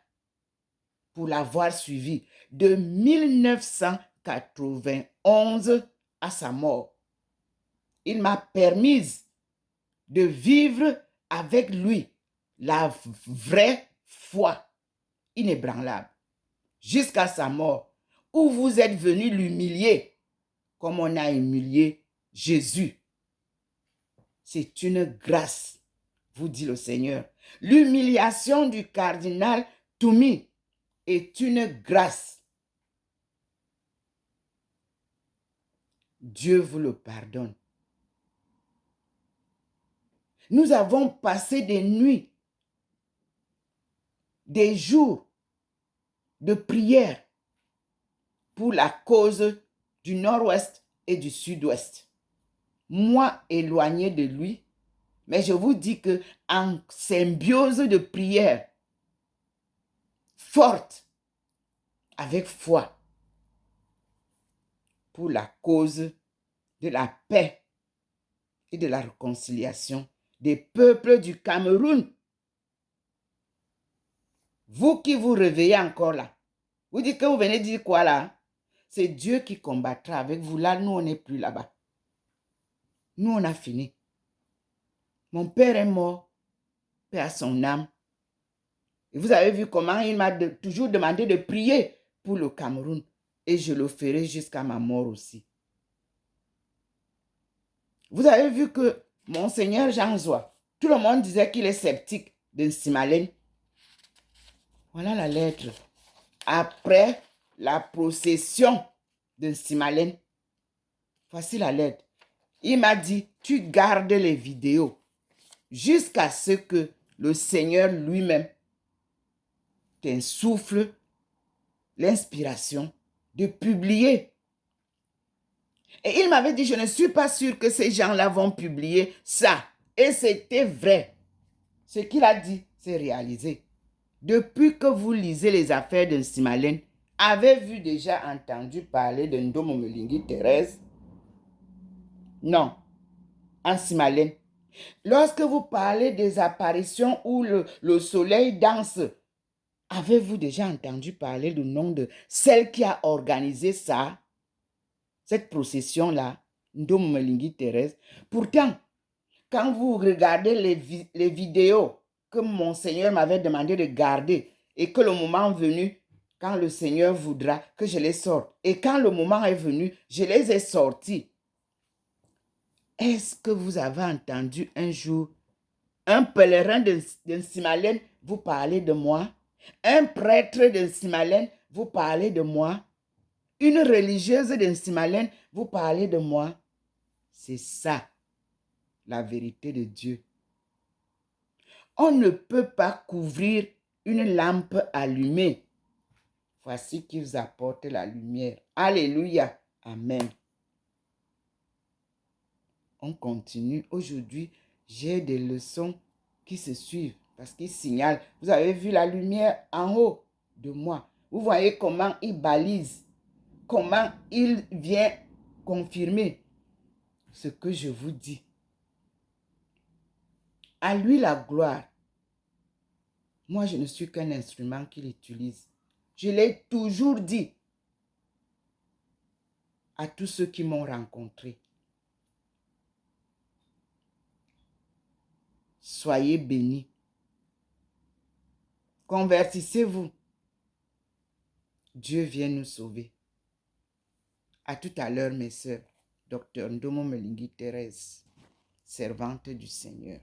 pour l'avoir suivi de 1991 à sa mort. Il m'a permis de vivre avec lui la vraie foi inébranlable jusqu'à sa mort, où vous êtes venu l'humilier comme on a humilié Jésus. C'est une grâce, vous dit le Seigneur. L'humiliation du cardinal Toumi est une grâce. Dieu vous le pardonne. Nous avons passé des nuits, des jours de prière pour la cause du nord-ouest et du sud-ouest. Moi, éloigné de lui, mais je vous dis que en symbiose de prière forte, avec foi, pour la cause de la paix et de la réconciliation des peuples du Cameroun. Vous qui vous réveillez encore là, vous dites que vous venez dire quoi là? C'est Dieu qui combattra avec vous. Là, nous, on n'est plus là-bas. Nous, on a fini. Mon père est mort, paix à son âme. Et vous avez vu comment il m'a toujours demandé de prier pour le Cameroun. Et je le ferai jusqu'à ma mort aussi. Vous avez vu que Monseigneur Jean Zoua, tout le monde disait qu'il est sceptique de Nsimalène. Voilà la lettre. Après la procession de Nsimalène, voici la lettre. Il m'a dit, tu gardes les vidéos jusqu'à ce que le Seigneur lui-même t'insuffle l'inspiration de publier. Et il m'avait dit, je ne suis pas sûr que ces gens-là vont publier ça. Et c'était vrai. Ce qu'il a dit, c'est réalisé. Depuis que vous lisez les affaires de Nsimalène, avez-vous déjà entendu parler de Ndomo Molingi Thérèse? Non. Nsimalène. Lorsque vous parlez des apparitions où le soleil danse, avez-vous déjà entendu parler du nom de celle qui a organisé ça? Cette procession-là, Ndomo Molingi Thérèse. Pourtant, quand vous regardez les vidéos que mon Seigneur m'avait demandé de garder et que le moment venu, quand le Seigneur voudra que je les sorte, et quand le moment est venu, je les ai sortis. Est-ce que vous avez entendu un jour un pèlerin de Nsimalène vous parler de moi? Un prêtre de Nsimalène vous parler de moi? Une religieuse de Nsimalène vous parler de moi? C'est ça, la vérité de Dieu. On ne peut pas couvrir une lampe allumée. Voici qui vous apporte la lumière. Alléluia. Amen. On continue. Aujourd'hui, j'ai des leçons qui se suivent parce qu'il signale. Vous avez vu la lumière en haut de moi. Vous voyez comment il balise, comment il vient confirmer ce que je vous dis. À lui la gloire. Moi, je ne suis qu'un instrument qu'il utilise. Je l'ai toujours dit à tous ceux qui m'ont rencontré. Soyez bénis. Convertissez-vous. Dieu vient nous sauver. À tout à l'heure, mes sœurs. Docteur Ndomo Melingi Thérèse, servante du Seigneur.